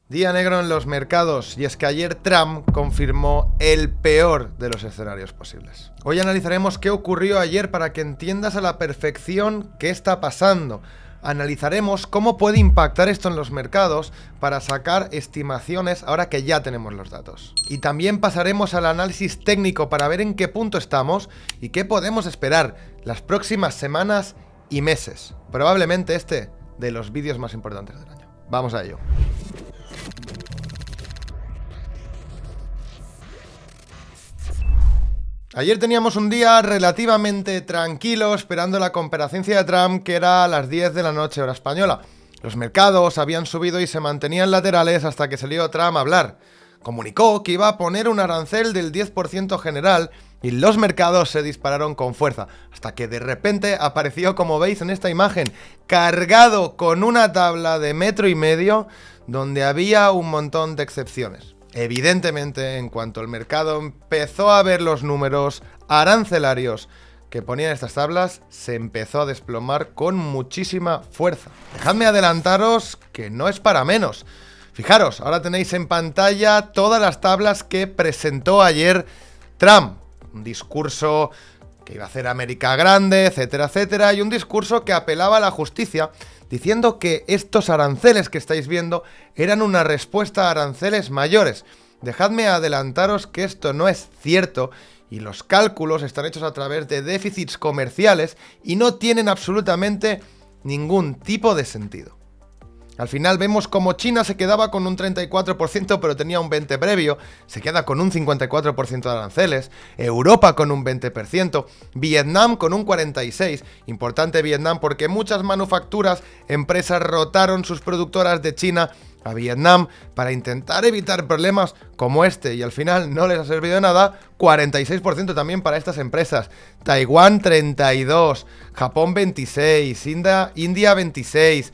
Día negro en los mercados, y es que ayer Trump confirmó el peor de los escenarios posibles. Hoy analizaremos qué ocurrió ayer para que entiendas a la perfección qué está pasando. Analizaremos cómo puede impactar esto en los mercados para sacar estimaciones ahora que ya tenemos los datos. Y también pasaremos al análisis técnico para ver en qué punto estamos y qué podemos esperar las próximas semanas y meses. Probablemente este de los vídeos más importantes del año. Vamos a ello. Ayer teníamos un día relativamente tranquilo esperando la comparecencia de Trump, que era a las 10 de la noche hora española. Los mercados habían subido y se mantenían laterales hasta que salió Trump a hablar. Comunicó que iba a poner un arancel del 10% general y los mercados se dispararon con fuerza, hasta que de repente apareció, como veis en esta imagen, cargado con una tabla de 1,5 metros donde había un montón de excepciones. Evidentemente, en cuanto el mercado empezó a ver los números arancelarios que ponían estas tablas, se empezó a desplomar con muchísima fuerza. Dejadme adelantaros que no es para menos. Fijaros, ahora tenéis en pantalla todas las tablas que presentó ayer Trump. Un discurso que iba a hacer América grande, etcétera, etcétera, y un discurso que apelaba a la justicia, diciendo que estos aranceles que estáis viendo eran una respuesta a aranceles mayores. Dejadme adelantaros que esto no es cierto y los cálculos están hechos a través de déficits comerciales y no tienen absolutamente ningún tipo de sentido. Al final vemos como China se quedaba con un 34% pero tenía un 20% previo, se queda con un 54% de aranceles, Europa con un 20%, Vietnam con un 46%, importante Vietnam porque muchas manufacturas, empresas rotaron sus productoras de China a Vietnam para intentar evitar problemas como este y al final no les ha servido de nada. 46% también para estas empresas, Taiwán 32%, Japón 26%, India 26%,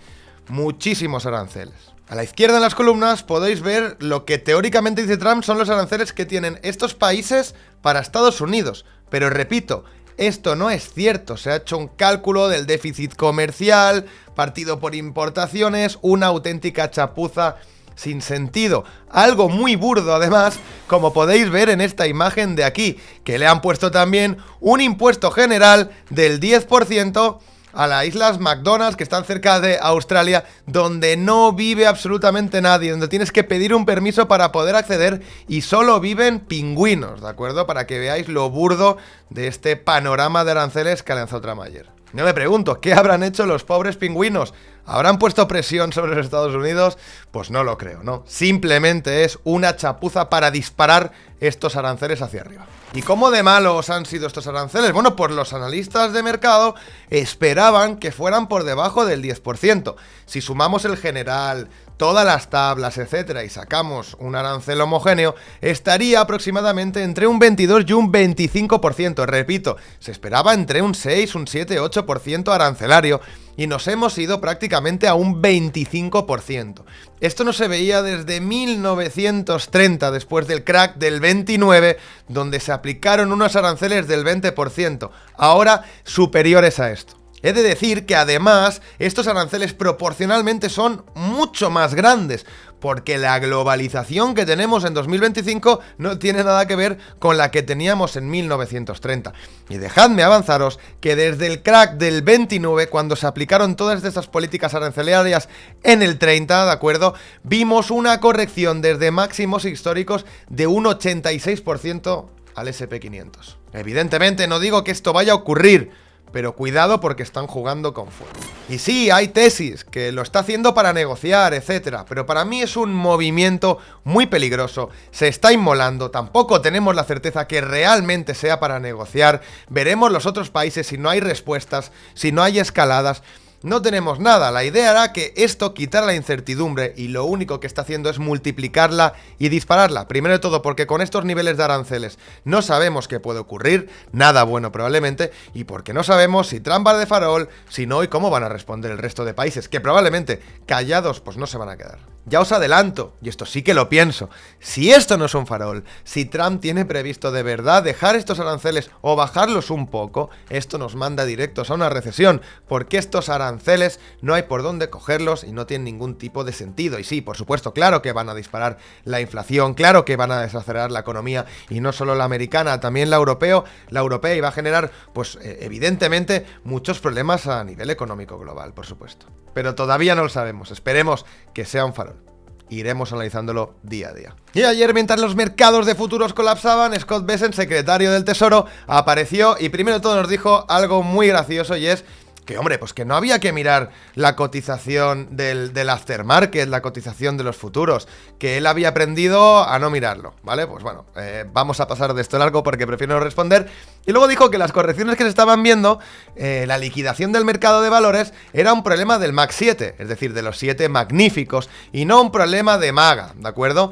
muchísimos aranceles. A la izquierda en las columnas podéis ver lo que teóricamente dice Trump son los aranceles que tienen estos países para Estados Unidos, pero repito, esto no es cierto, se ha hecho un cálculo del déficit comercial, partido por importaciones, una auténtica chapuza sin sentido, algo muy burdo además, como podéis ver en esta imagen de aquí, que le han puesto también un impuesto general del 10% a las islas McDonald's que están cerca de Australia, donde no vive absolutamente nadie, donde tienes que pedir un permiso para poder acceder y solo viven pingüinos, ¿de acuerdo? Para que veáis lo burdo de este panorama de aranceles que ha lanzado Trump ayer. Yo me pregunto, ¿qué habrán hecho los pobres pingüinos? ¿Habrán puesto presión sobre los Estados Unidos? Pues no lo creo, ¿no? Simplemente es una chapuza para disparar estos aranceles hacia arriba. ¿Y cómo de malos han sido estos aranceles? Bueno, pues los analistas de mercado esperaban que fueran por debajo del 10%. Si sumamos el general, todas las tablas, etcétera, y sacamos un arancel homogéneo, estaría aproximadamente entre un 22 y un 25%. Repito, se esperaba entre un 6, un 7, 8% arancelario, y nos hemos ido prácticamente a un 25%. Esto no se veía desde 1930, después del crack del 29, donde se aplicaron unos aranceles del 20%, ahora superiores a esto. He de decir que además estos aranceles proporcionalmente son mucho más grandes, porque la globalización que tenemos en 2025 no tiene nada que ver con la que teníamos en 1930. Y dejadme avanzaros que desde el crack del 29, cuando se aplicaron todas estas políticas arancelarias en el 30, ¿de acuerdo? Vimos una corrección desde máximos históricos de un 86% al S&P 500. Evidentemente no digo que esto vaya a ocurrir, pero cuidado porque están jugando con fuego. Y sí, hay tesis que lo está haciendo para negociar, etcétera, pero para mí es un movimiento muy peligroso, se está inmolando, tampoco tenemos la certeza que realmente sea para negociar, veremos los otros países si no hay respuestas, si no hay escaladas. No tenemos nada, la idea era que esto quitara la incertidumbre y lo único que está haciendo es multiplicarla y dispararla. Primero de todo porque con estos niveles de aranceles no sabemos qué puede ocurrir, nada bueno probablemente, y porque no sabemos si Trump va de farol, si no y cómo van a responder el resto de países, que probablemente callados pues no se van a quedar. Ya os adelanto, y esto sí que lo pienso, si esto no es un farol, si Trump tiene previsto de verdad dejar estos aranceles o bajarlos un poco, esto nos manda directos a una recesión, porque estos aranceles no hay por dónde cogerlos y no tienen ningún tipo de sentido. Y sí, por supuesto, claro que van a disparar la inflación, claro que van a desacelerar la economía, y no solo la americana, también la europea, y va a generar, pues evidentemente, muchos problemas a nivel económico global, por supuesto. Pero todavía no lo sabemos, esperemos que sea un farol. Iremos analizándolo día a día. Y ayer, mientras los mercados de futuros colapsaban, Scott Bessent, secretario del Tesoro, apareció y primero de todo nos dijo algo muy gracioso, y es que, hombre, pues que no había que mirar la cotización del aftermarket, la cotización de los futuros, que él había aprendido a no mirarlo, ¿vale? Pues bueno, vamos a pasar de esto largo porque prefiero no responder. Y luego dijo que las correcciones que se estaban viendo, la liquidación del mercado de valores, era un problema del MAC 7, es decir, de los 7 magníficos, y no un problema de MAGA, ¿de acuerdo?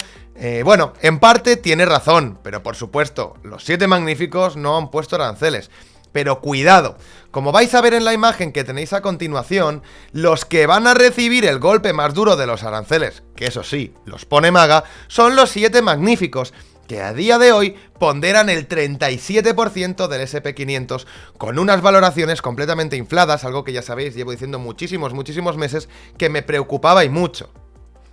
Bueno, en parte tiene razón, pero por supuesto, los 7 magníficos no han puesto aranceles. Pero cuidado, como vais a ver en la imagen que tenéis a continuación, los que van a recibir el golpe más duro de los aranceles, que eso sí, los pone MAGA, son los 7 magníficos, que a día de hoy ponderan el 37% del S&P 500, con unas valoraciones completamente infladas, algo que ya sabéis, llevo diciendo muchísimos meses, que me preocupaba y mucho.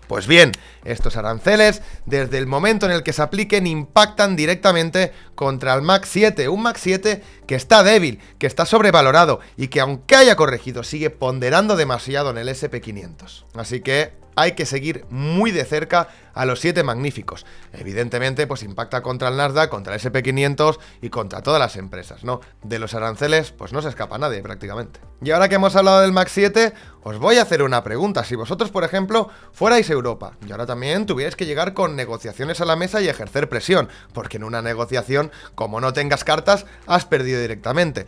Pues bien, estos aranceles, desde el momento en el que se apliquen, impactan directamente contra el MAC 7, un MAC 7 que está débil, que está sobrevalorado y que, aunque haya corregido, sigue ponderando demasiado en el S&P 500. Así que hay que seguir muy de cerca a los 7 magníficos. Evidentemente, pues impacta contra el Nasdaq, contra el S&P 500 y contra todas las empresas, ¿no? De los aranceles, pues no se escapa nadie prácticamente. Y ahora que hemos hablado del MAC 7, os voy a hacer una pregunta. Si vosotros, por ejemplo, fuerais Europa y ahora también tuvierais que llegar con negociaciones a la mesa y ejercer presión, porque en una negociación, como no tengas cartas, has perdido directamente.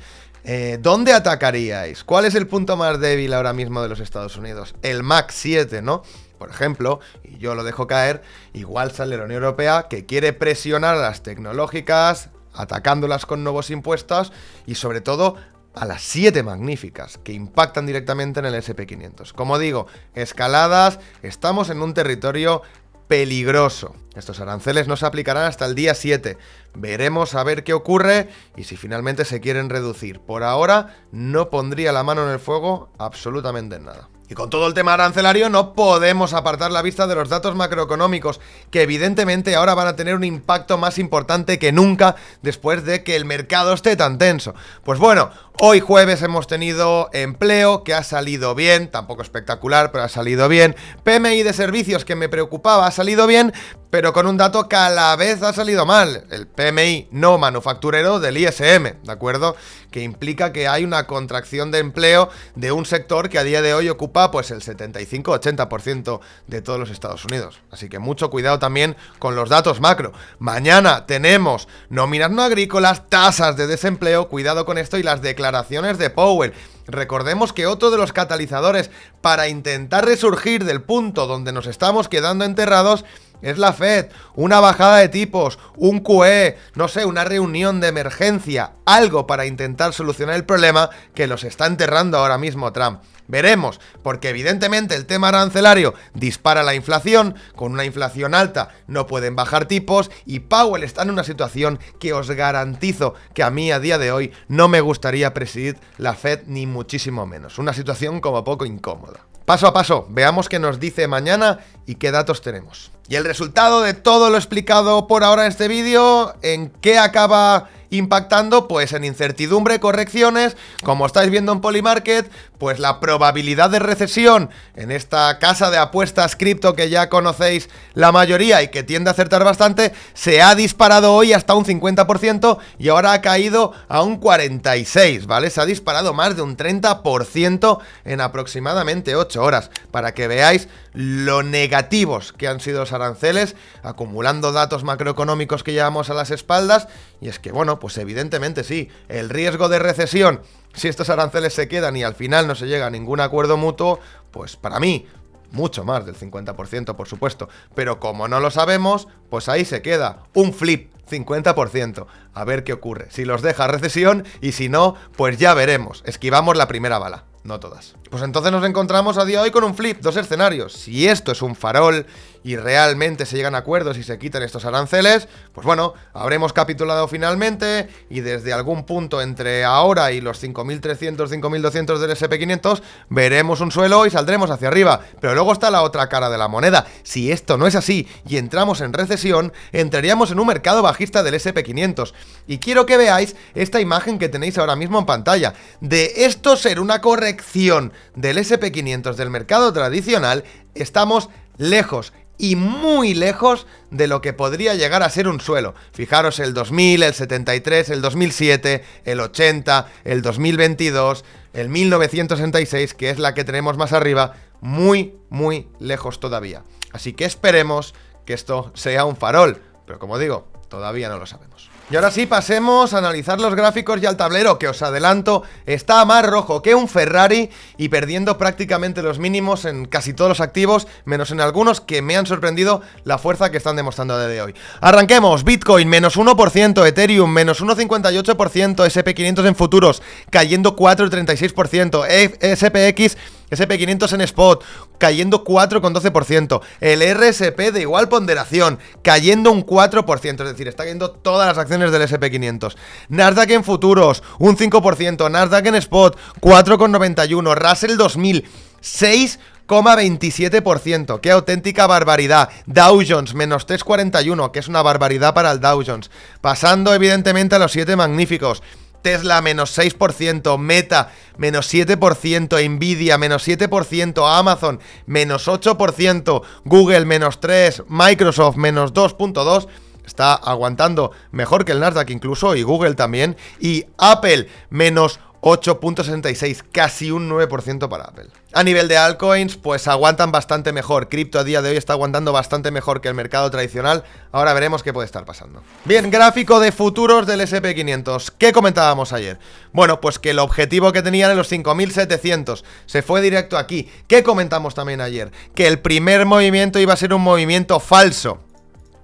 ¿Dónde atacaríais? ¿Cuál es el punto más débil ahora mismo de los Estados Unidos? El MAC 7, ¿no? Por ejemplo, y yo lo dejo caer, igual sale la Unión Europea que quiere presionar a las tecnológicas, atacándolas con nuevos impuestos y sobre todo a las 7 magníficas, que impactan directamente en el S&P 500. Como digo, escaladas, estamos en un territorio peligroso. Estos aranceles no se aplicarán hasta el día 7. Veremos a ver qué ocurre y si finalmente se quieren reducir. Por ahora no pondría la mano en el fuego absolutamente en nada. Y con todo el tema arancelario no podemos apartar la vista de los datos macroeconómicos, que evidentemente ahora van a tener un impacto más importante que nunca después de que el mercado esté tan tenso. Pues bueno, hoy jueves hemos tenido empleo que ha salido bien, tampoco espectacular, pero ha salido bien. PMI de servicios, que me preocupaba, ha salido bien, pero con un dato que a la vez ha salido mal, el PMI no manufacturero del ISM, ¿de acuerdo? Que implica que hay una contracción de empleo de un sector que a día de hoy ocupa pues el 75-80% de todos los Estados Unidos. Así que mucho cuidado también con los datos macro. Mañana tenemos nóminas no agrícolas, tasas de desempleo, cuidado con esto, y las declaraciones de Powell. Recordemos que otro de los catalizadores para intentar resurgir del punto donde nos estamos quedando enterrados es la Fed, una bajada de tipos, un QE, no sé, una reunión de emergencia, algo para intentar solucionar el problema que los está enterrando ahora mismo Trump. Veremos, porque evidentemente el tema arancelario dispara la inflación, con una inflación alta no pueden bajar tipos y Powell está en una situación que os garantizo que a mí a día de hoy no me gustaría presidir la Fed ni muchísimo menos. Una situación como poco incómoda. Paso a paso, veamos qué nos dice mañana y qué datos tenemos. Y el resultado de todo lo explicado por ahora en este vídeo, ¿en qué acaba impactando? Pues en incertidumbre, correcciones, como estáis viendo en Polymarket, pues la probabilidad de recesión en esta casa de apuestas cripto que ya conocéis la mayoría y que tiende a acertar bastante, se ha disparado hoy hasta un 50% y ahora ha caído a un 46%, ¿vale? Se ha disparado más de un 30% en aproximadamente 8 horas, para que veáis lo negativos que han sido los aranceles, acumulando datos macroeconómicos que llevamos a las espaldas. Y es que, bueno, pues evidentemente sí, el riesgo de recesión, si estos aranceles se quedan y al final no se llega a ningún acuerdo mutuo, pues para mí, mucho más del 50%, por supuesto. Pero como no lo sabemos, pues ahí se queda, un flip, 50%. A ver qué ocurre, si los deja recesión y si no, pues ya veremos, esquivamos la primera bala. no todas. Pues entonces nos encontramos a día de hoy con un flip, dos escenarios. Si esto es un farol y realmente se llegan a acuerdos y se quitan estos aranceles, pues bueno, habremos capitulado finalmente y desde algún punto entre ahora y los 5.300, 5.200 del SP500 veremos un suelo y saldremos hacia arriba. Pero luego está la otra cara de la moneda. Si esto no es así y entramos en recesión, entraríamos en un mercado bajista del SP500. Y quiero que veáis esta imagen que tenéis ahora mismo en pantalla. De esto ser una corrección del SP500 del mercado tradicional, estamos lejos y muy lejos de lo que podría llegar a ser un suelo. Fijaros el 2000, el 73, el 2007, el 80, el 2022, el 1966, que es la que tenemos más arriba, muy, muy lejos todavía. Así que esperemos que esto sea un farol, pero como digo, todavía no lo sabemos. Y ahora sí, pasemos a analizar los gráficos y al tablero, que os adelanto, está más rojo que un Ferrari y perdiendo prácticamente los mínimos en casi todos los activos, menos en algunos que me han sorprendido la fuerza que están demostrando a día de hoy. Arranquemos, Bitcoin menos 1%, Ethereum menos 1,58%, SP500 en futuros cayendo 4,36%, SPX SP500 en spot, cayendo 4,12%. El RSP de igual ponderación, cayendo un 4%. Es decir, está cayendo todas las acciones del SP500. Nasdaq en futuros, un 5%. Nasdaq en spot, 4,91%. Russell 2000, 6,27%. ¡Qué auténtica barbaridad! Dow Jones, menos 3,41%, que es una barbaridad para el Dow Jones. Pasando, evidentemente, a los 7 magníficos. Tesla menos 6%, Meta menos 7%, Nvidia menos 7%, Amazon menos 8%, Google menos 3%, Microsoft menos 2,2%. Está aguantando mejor que el Nasdaq incluso, y Google también. Y Apple menos 8,66%, casi un 9% para Apple. A nivel de altcoins, pues aguantan bastante mejor. Cripto a día de hoy está aguantando bastante mejor que el mercado tradicional. Ahora veremos qué puede estar pasando. Bien, gráfico de futuros del SP500. ¿Qué comentábamos ayer? Bueno, pues que el objetivo que tenían en los 5.700 se fue directo aquí. ¿Qué comentamos también ayer? Que el primer movimiento iba a ser un movimiento falso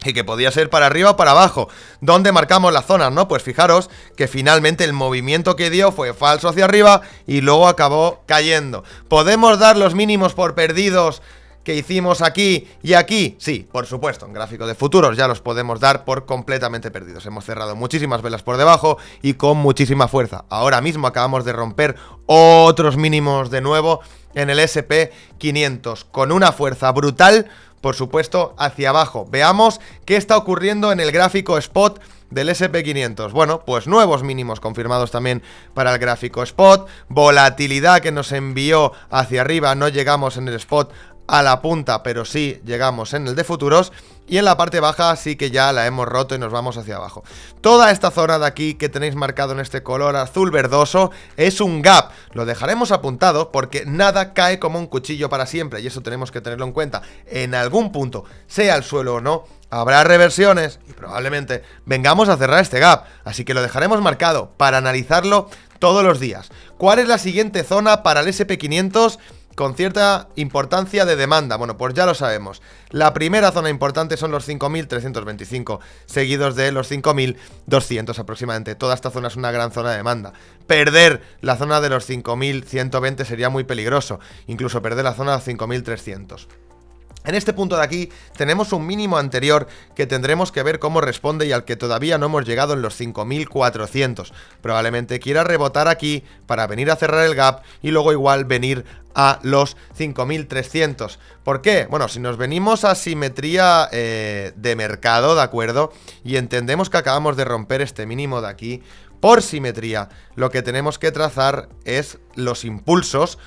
y que podía ser para arriba o para abajo. ¿Dónde marcamos las zonas, no? Pues fijaros que finalmente el movimiento que dio fue falso hacia arriba y luego acabó cayendo. ¿Podemos dar los mínimos por perdidos que hicimos aquí y aquí? Sí, por supuesto, en gráfico de futuros ya los podemos dar por completamente perdidos. Hemos cerrado muchísimas velas por debajo y con muchísima fuerza. Ahora mismo acabamos de romper otros mínimos de nuevo en el SP500 con una fuerza brutal, por supuesto, hacia abajo. Veamos qué está ocurriendo en el gráfico spot del SP500. Bueno, pues nuevos mínimos confirmados también para el gráfico spot. Volatilidad que nos envió hacia arriba. No llegamos en el spot a la punta, pero sí llegamos en el de futuros. Y en la parte baja sí que ya la hemos roto y nos vamos hacia abajo. Toda esta zona de aquí que tenéis marcado en este color azul verdoso es un gap. Lo dejaremos apuntado porque nada cae como un cuchillo para siempre, y eso tenemos que tenerlo en cuenta. En algún punto, sea el suelo o no, habrá reversiones y probablemente vengamos a cerrar este gap. Así que lo dejaremos marcado para analizarlo todos los días. ¿Cuál es la siguiente zona para el SP500? Con cierta importancia de demanda. Bueno, pues ya lo sabemos. La primera zona importante son los 5.325, seguidos de los 5.200 aproximadamente. Toda esta zona es una gran zona de demanda. Perder la zona de los 5.120 sería muy peligroso. Incluso perder la zona de los 5.300. En este punto de aquí tenemos un mínimo anterior que tendremos que ver cómo responde y al que todavía no hemos llegado en los 5.400. Probablemente quiera rebotar aquí para venir a cerrar el gap y luego igual venir a los 5.300. ¿Por qué? Bueno, si nos venimos a simetría de mercado, ¿de acuerdo? Y entendemos que acabamos de romper este mínimo de aquí, por simetría, lo que tenemos que trazar es los impulsos,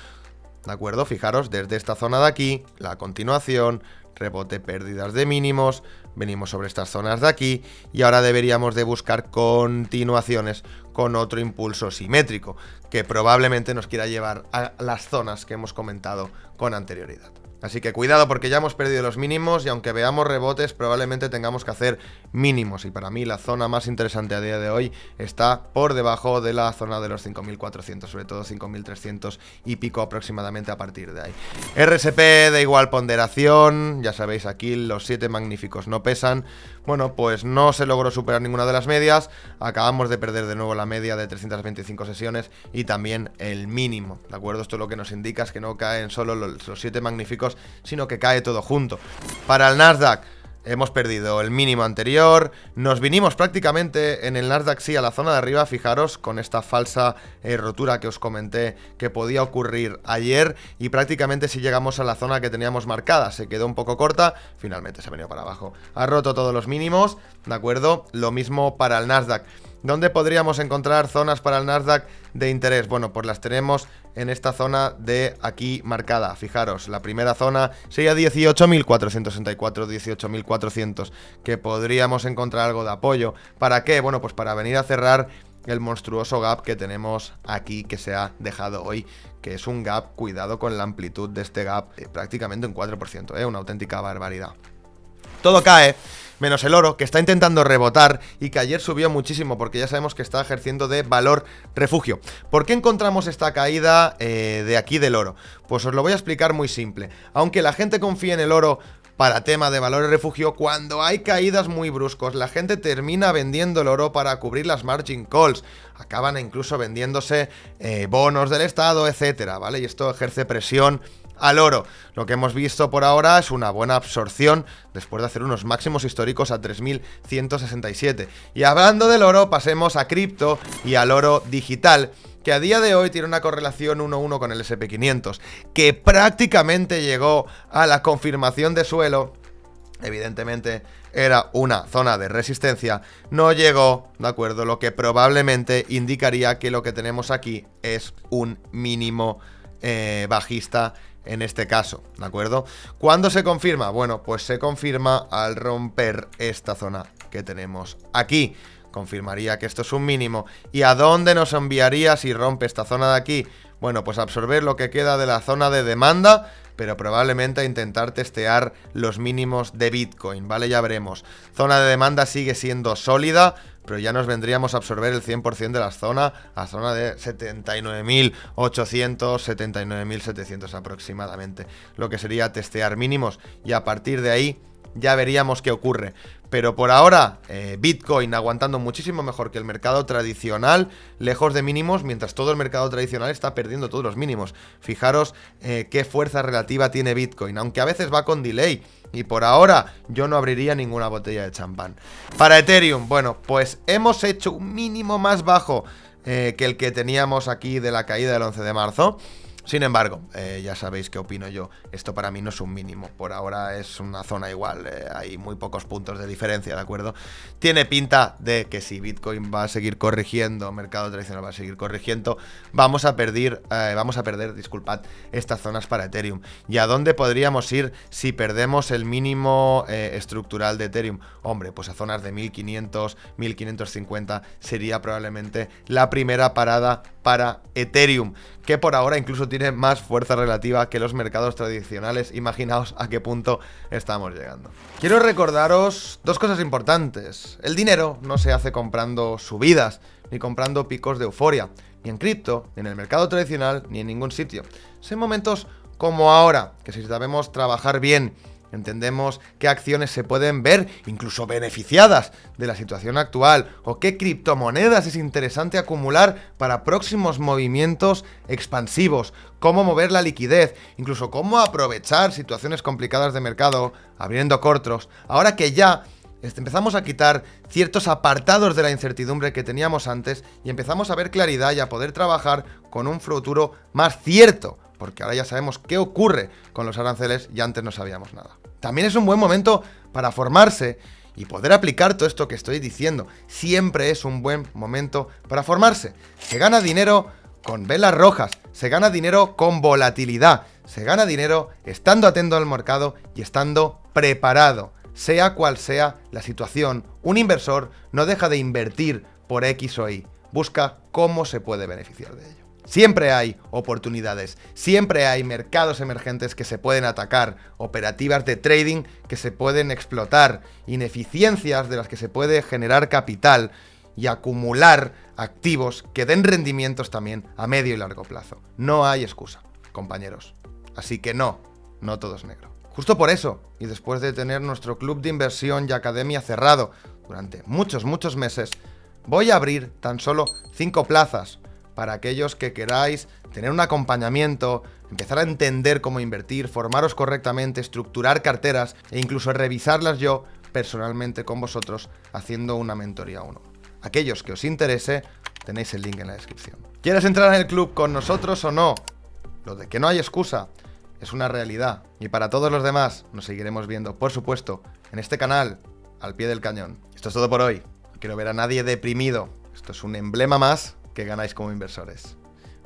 ¿de acuerdo? Fijaros, desde esta zona de aquí, la continuación, rebote, pérdidas de mínimos, venimos sobre estas zonas de aquí y ahora deberíamos de buscar continuaciones con otro impulso simétrico que probablemente nos quiera llevar a las zonas que hemos comentado con anterioridad. Así que cuidado porque ya hemos perdido los mínimos y aunque veamos rebotes probablemente tengamos que hacer mínimos. Y para mí la zona más interesante a día de hoy está por debajo de la zona de los 5.400, sobre todo 5.300 y pico aproximadamente a partir de ahí. RSP de igual ponderación, ya sabéis aquí los 7 magníficos no pesan. Bueno, pues no se logró superar ninguna de las medias, acabamos de perder de nuevo la media de 325 sesiones y también el mínimo, ¿de acuerdo? Esto lo que nos indica es que no caen solo los 7 magníficos, sino que cae todo junto. Para el Nasdaq hemos perdido el mínimo anterior, nos vinimos prácticamente en el Nasdaq sí a la zona de arriba, fijaros, con esta falsa rotura que os comenté que podía ocurrir ayer y prácticamente si llegamos a la zona que teníamos marcada, se quedó un poco corta, finalmente se ha venido para abajo, ha roto todos los mínimos, ¿de acuerdo? Lo mismo para el Nasdaq. ¿Dónde podríamos encontrar zonas para el Nasdaq de interés? Bueno, pues las tenemos en esta zona de aquí marcada. Fijaros, la primera zona sería 18.464, 18.400, que podríamos encontrar algo de apoyo. ¿Para qué? Bueno, pues para venir a cerrar el monstruoso gap que tenemos aquí, que se ha dejado hoy, que es un gap, cuidado con la amplitud de este gap, prácticamente un 4%, una auténtica barbaridad. Todo cae, menos el oro, que está intentando rebotar y que ayer subió muchísimo porque ya sabemos que está ejerciendo de valor refugio. ¿Por qué encontramos esta caída de aquí del oro? Pues os lo voy a explicar muy simple. Aunque la gente confíe en el oro para tema de valor refugio, cuando hay caídas muy bruscos, la gente termina vendiendo el oro para cubrir las margin calls. Acaban incluso vendiéndose bonos del Estado, etcétera, ¿vale? Y esto ejerce presión al oro. Lo que hemos visto por ahora es una buena absorción después de hacer unos máximos históricos a 3.167. Y hablando del oro, pasemos a cripto y al oro digital, que a día de hoy tiene una correlación 1:1 con el SP500, que prácticamente llegó a la confirmación de suelo. Evidentemente era una zona de resistencia, no llegó, ¿de acuerdo? Lo que probablemente indicaría que lo que tenemos aquí es un mínimo bajista en este caso, ¿de acuerdo? ¿Cuándo se confirma? Bueno, pues se confirma al romper esta zona que tenemos aquí. Confirmaría que esto es un mínimo. ¿Y a dónde nos enviaría si rompe esta zona de aquí? Bueno, pues absorber lo que queda de la zona de demanda, pero probablemente a intentar testear los mínimos de Bitcoin, ¿vale? Ya veremos. Zona de demanda sigue siendo sólida, pero ya nos vendríamos a absorber el 100% de la zona, a zona de 79.800, 79.700 aproximadamente, lo que sería testear mínimos, y a partir de ahí ya veríamos qué ocurre. Pero por ahora, Bitcoin aguantando muchísimo mejor que el mercado tradicional, lejos de mínimos, mientras todo el mercado tradicional está perdiendo todos los mínimos. Fijaros qué fuerza relativa tiene Bitcoin, aunque a veces va con delay. Y por ahora yo no abriría ninguna botella de champán. Para Ethereum, bueno, pues hemos hecho un mínimo más bajo que el que teníamos aquí de la caída del 11 de marzo. Sin embargo, ya sabéis qué opino yo, esto para mí no es un mínimo, por ahora es una zona igual, hay muy pocos puntos de diferencia, ¿de acuerdo? Tiene pinta de que si Bitcoin va a seguir corrigiendo, mercado tradicional va a seguir corrigiendo, vamos a perder, disculpad, estas zonas para Ethereum. ¿Y a dónde podríamos ir si perdemos el mínimo estructural de Ethereum? Hombre, pues a zonas de 1500, 1550 sería probablemente la primera parada para Ethereum, que por ahora incluso tiene más fuerza relativa que los mercados tradicionales. Imaginaos a qué punto estamos llegando. Quiero recordaros dos cosas importantes. El dinero no se hace comprando subidas, ni comprando picos de euforia, ni en cripto, ni en el mercado tradicional, ni en ningún sitio. Son momentos como ahora, que si sabemos trabajar bien, entendemos qué acciones se pueden ver, incluso beneficiadas de la situación actual, o qué criptomonedas es interesante acumular para próximos movimientos expansivos, cómo mover la liquidez, incluso cómo aprovechar situaciones complicadas de mercado, abriendo cortos, ahora que ya empezamos a quitar ciertos apartados de la incertidumbre que teníamos antes y empezamos a ver claridad y a poder trabajar con un futuro más cierto, porque ahora ya sabemos qué ocurre con los aranceles y antes no sabíamos nada. También es un buen momento para formarse y poder aplicar todo esto que estoy diciendo. Siempre es un buen momento para formarse. Se gana dinero con velas rojas, se gana dinero con volatilidad, se gana dinero estando atento al mercado y estando preparado. Sea cual sea la situación, un inversor no deja de invertir por X o Y, busca cómo se puede beneficiar de ello. Siempre hay oportunidades, siempre hay mercados emergentes que se pueden atacar, operativas de trading que se pueden explotar, ineficiencias de las que se puede generar capital y acumular activos que den rendimientos también a medio y largo plazo. No hay excusa, compañeros. Así que no todo es negro. Justo por eso, y después de tener nuestro club de inversión y academia cerrado durante muchos meses, voy a abrir tan solo 5 plazas para aquellos que queráis tener un acompañamiento, empezar a entender cómo invertir, formaros correctamente, estructurar carteras e incluso revisarlas yo personalmente con vosotros haciendo una mentoría 1. Aquellos que os interese, tenéis el link en la descripción. ¿Quieres entrar en el club con nosotros o no? Lo de que no hay excusa es una realidad. Y para todos los demás, nos seguiremos viendo, por supuesto, en este canal, al pie del cañón. Esto es todo por hoy. No quiero ver a nadie deprimido. Esto es un emblema más que ganáis como inversores.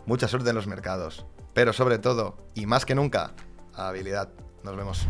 Mucha suerte en los mercados, pero sobre todo, y más que nunca, habilidad. Nos vemos.